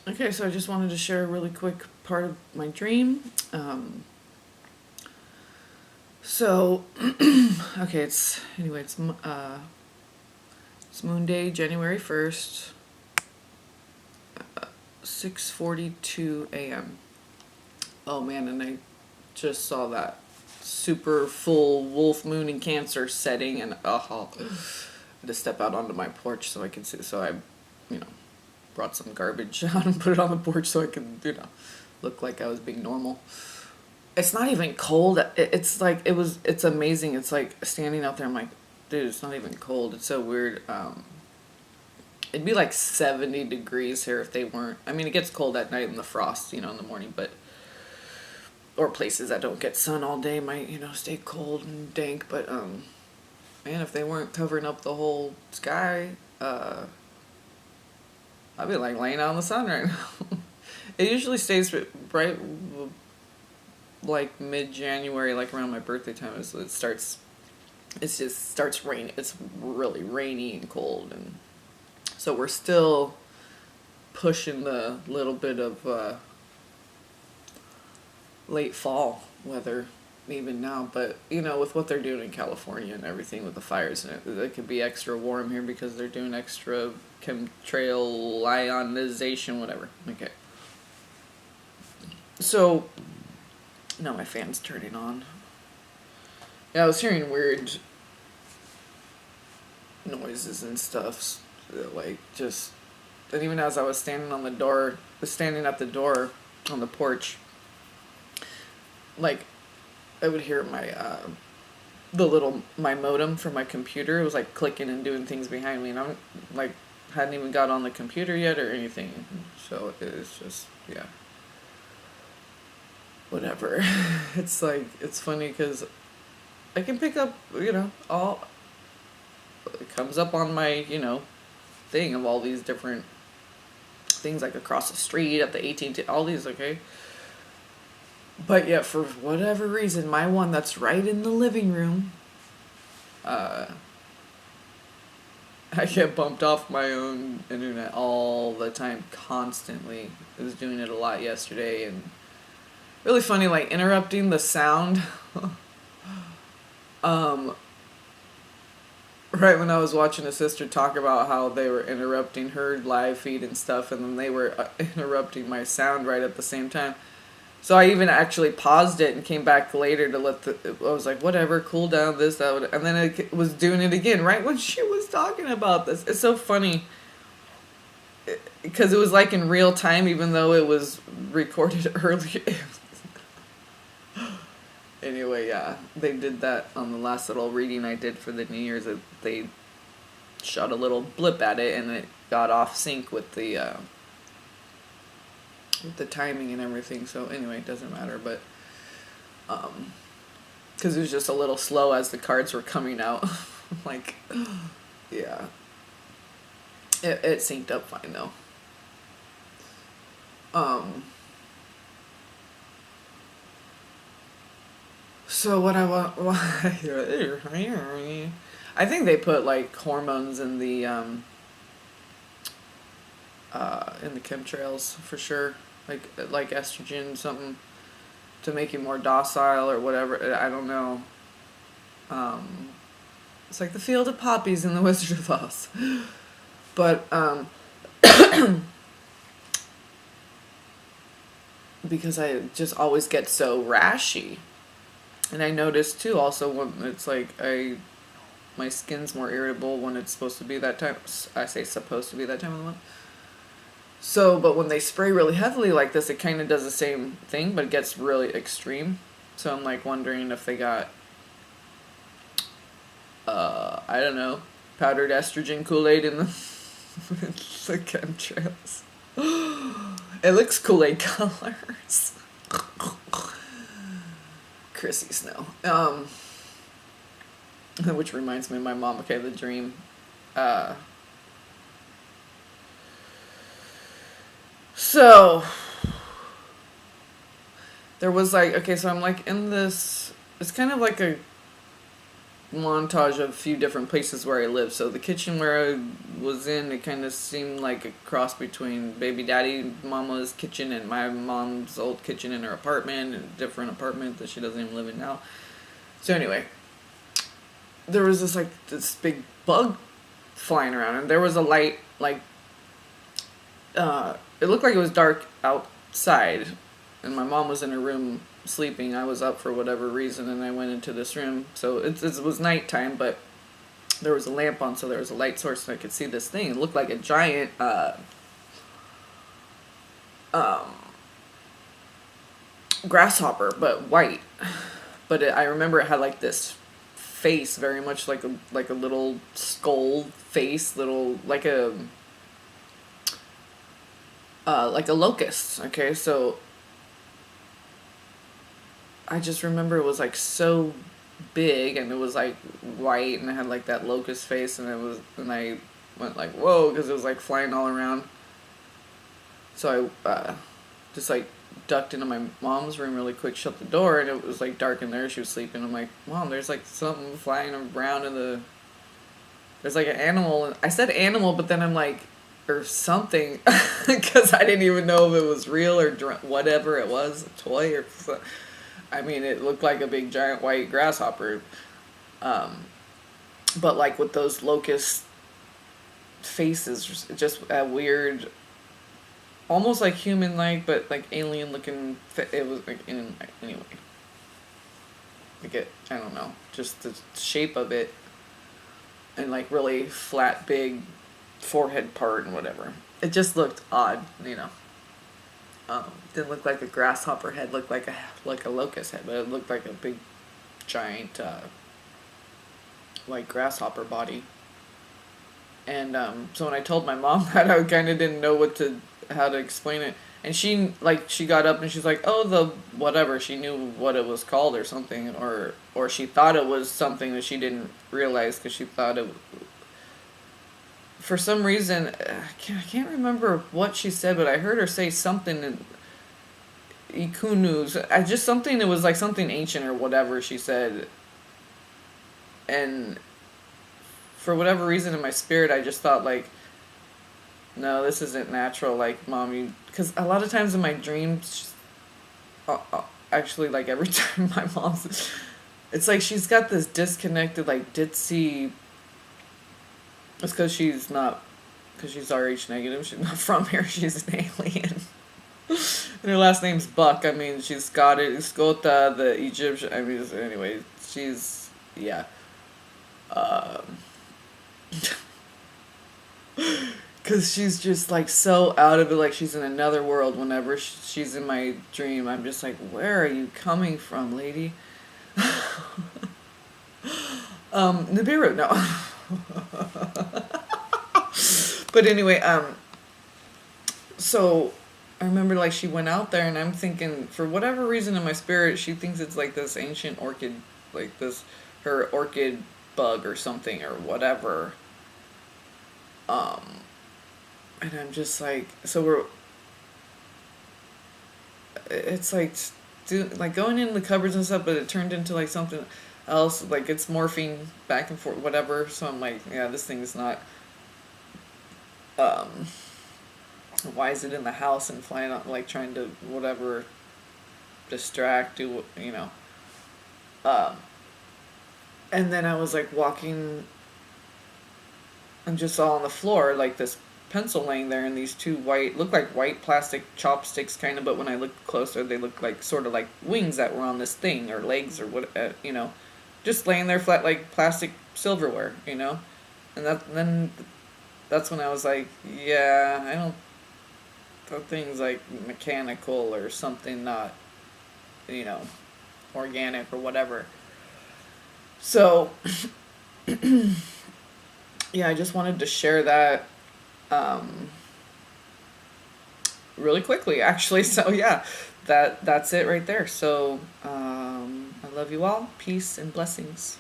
Okay, so I just wanted to share a really quick part of my dream. So, okay, it's Moon Day, January 1st, 6:42 a.m. Oh man, and I just saw that super full wolf moon in Cancer setting, and I had to step out onto my porch so I could see. So I, you know, brought some garbage out and put it on the porch so I could, look like I was being normal. It's not even cold. It's like it's amazing. It's like standing out there. I'm like, dude, it's not even cold. It's so weird. It'd be like 70 degrees here if they weren't. I mean, it gets cold at night in the frost, in the morning, but or places that don't get sun all day might, stay cold and dank. But man, if they weren't covering up the whole sky, I'd be like laying out in the sun right now. It usually stays bright like mid-January, like around my birthday time. So it just starts raining. It's really rainy and cold, and so we're still pushing the little bit of late fall weather even now. But with what they're doing in California and everything with the fires, and it could be extra warm here because they're doing extra chemtrail ionization, whatever. Okay. So now my fan's turning on. Yeah, I was hearing weird noises and stuff, like just, and even as I was standing at the door on the porch, like I would hear my modem for my computer. It was like clicking and doing things behind me, and I'm like hadn't even got on the computer yet or anything. So it's just, yeah, whatever. It's like, it's funny because I can pick up, all it comes up on my, thing of all these different things, like across the street at the AT&T, all these, okay. But yet, for whatever reason, my one that's right in the living room, I get bumped off my own internet all the time, constantly. I was doing it a lot yesterday, and really funny, like interrupting the sound. Right when I was watching a sister talk about how they were interrupting her live feed and stuff, and then they were interrupting my sound right at the same time. So I even actually paused it and came back later to I was like, whatever, cool down, this, that, and then it was doing it again right when she was talking about this. It's so funny because it was like in real time, even though it was recorded earlier. Anyway, yeah, they did that on the last little reading I did for the New Year's. They shot a little blip at it, and it got off sync with the timing and everything. So anyway, it doesn't matter. But because it was just a little slow as the cards were coming out. Like, yeah, it synced up fine though. So what I want, I think they put like hormones in the chemtrails for sure, like estrogen, something to make you more docile or whatever. I don't know. It's like the field of poppies in the Wizard of Oz, but because I just always get so rashy. And I noticed too also when it's like my skin's more irritable when it's supposed to be that time. I say supposed to be that time of the month. So, but when they spray really heavily like this, it kind of does the same thing, but it gets really extreme. So I'm like wondering if they got, I don't know, powdered estrogen Kool-Aid in the chemtrails. It looks Kool-Aid colors. Chrissy Snow. Which reminds me of my mom. Okay, the dream. So there was like, okay, so I'm like in this, it's kind of like a montage of a few different places where I live. So the kitchen where I was in, it kind of seemed like a cross between baby daddy mama's kitchen and my mom's old kitchen in her apartment, a different apartment that she doesn't even live in now. So anyway, there was this big bug flying around, and there was a light, it looked like it was dark outside, and my mom was in her room sleeping. I was up for whatever reason, and I went into this room. So it was nighttime, but there was a lamp on, so there was a light source, and I could see this thing. It looked like a giant grasshopper, but white. But I remember it had like this face, very much like a little skull face, little like a locust. Okay, so I just remember it was like so big, and it was like white, and it had like that locust face, and I went like whoa, because it was like flying all around. So I just like ducked into my mom's room really quick, shut the door, and it was like dark in there. She was sleeping. I'm like, Mom, there's like something flying around there's like an animal. And I said animal, but then I'm like, or something, because I didn't even know if it was real or whatever it was, a toy or. I mean, it looked like a big giant white grasshopper, but like with those locust faces, just a weird, almost like human-like, but like alien-looking. It was like anyway. Like I don't know, just the shape of it, and like really flat, big forehead part and whatever. It just looked odd, you know. Didn't look like a grasshopper head, looked like a locust head, but it looked like a big, giant, like grasshopper body. And so when I told my mom that, I kind of didn't know how to explain it. And she got up and she's like, oh, the whatever. She knew what it was called or something, or she thought it was something that she didn't realize, because she thought it. For some reason, I can't remember what she said, but I heard her say something in Ikunus. Just something that was like something ancient or whatever she said. And for whatever reason in my spirit, I just thought like, no, this isn't natural. Like, Mommy, because a lot of times in my dreams, actually, like every time my mom's, it's like she's got this disconnected, like ditzy. It's because she's RH negative. She's not from here. She's an alien. And her last name's Buck. I mean, she's Scottish, Skota, the Egyptian. I mean, anyway, she's, yeah. Because she's just like so out of it, like she's in another world. Whenever she's in my dream, I'm just like, where are you coming from, lady? Nibiru, no. But anyway, so I remember like she went out there, and I'm thinking, for whatever reason in my spirit, she thinks it's like this ancient orchid, like her orchid bug or something or whatever. And I'm just like, it's like, like going in the cupboards and stuff, but it turned into like something else, like it's morphing back and forth, whatever. So I'm like, yeah, this thing is not, why is it in the house and flying out, like trying to whatever, distract, do, you know. And then I was like walking and just saw on the floor like this pencil laying there, and these two looked like white plastic chopsticks kind of, but when I looked closer, they looked like sort of like wings that were on this thing, or legs, or what, you know, just laying there flat like plastic silverware, you know. And then that's when I was like, yeah, I don't, that thing's like mechanical or something, not, you know, organic or whatever. So yeah, I just wanted to share that really quickly, actually. So yeah, that's it right there. So I love you all. Peace and blessings.